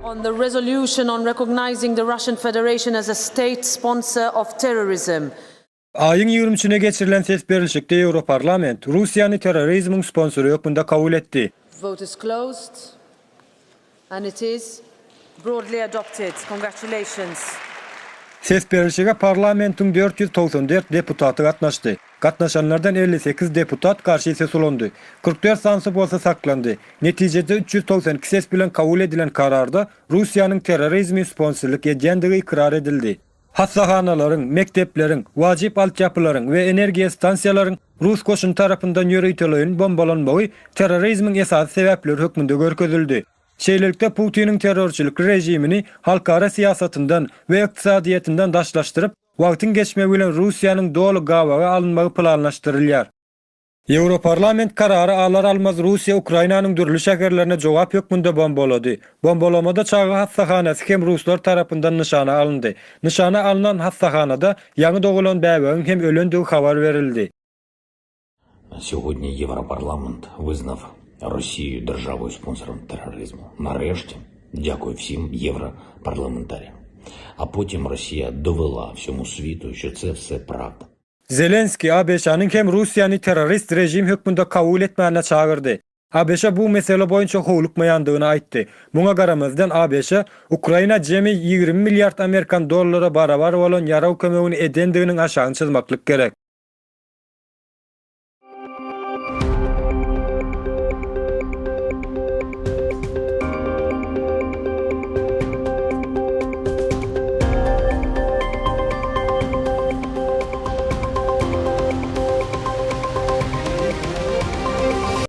On the resolution on recognizing the Russian Federation as a state sponsor of terrorism. Ayın 23'üne geçirilen ses berilişikde Europarlament Rusiýany terrorizmin sponsoru ýokmunda kabul etdi. Vote is closed and it is broadly adopted. Congratulations. Ses berilişige parlamentin 494 deputaty gatnaşdy. Gatnaşanlardan 58 deputat karşı ses ulandy. 44 sansy bolsa saklandy. Netijede 392 ses bilen kabul edilen kararda Rusiýanyň terrorizmi sponsorluk edýändigi ikrar edildi. Hassahanaların, mekteplerin, wajyp altyapylaryň we energiýa stansiýalaryň Rus koşun tarapyndan ýöreýtilen bombalanmagy terrorizmin esas sebäpleri hökmünde görkezildi. Şeýlelikde Putiniň terrorçylyk rejimini halkara siýasatyndan we ykdysadyýetyndan daşlaşdyryp, wagtyň geçmegi bilen Rusiýanyň dolu gawaga alınmagy planlaşdyrylýar. Europarlament karary alar almaz Rusiýa Ukrainanyň dürli şäherlerine jogap hökmünde bombalady. Bombalamada çağı hassahanasy hem ruslar tarapyndan nyşana alındy. Nyşana alınan hassahanada ýangy dogulan bäbegiň hem ölendigi habar berildi. Сьогодні Європарламент визнав Росію державою спонсором тероризму. Нарешті, дякую всім європарламентарям. А потім Росія довела всьому світу, що це все правда. Zelenski ABŞ'nın hem Rusiýany terrorist rejim hökmünde kabul etmäne çağırdy. ABŞ bu mesele boýunça howlukmaýandygyny aýtdy. Muňa garamazdan ABŞ Ukraina jemi 20 milliard Amerikan dollara barabar bolan ýaraw kömegini edendiginiň aşagyny çyzmaklyk gerek.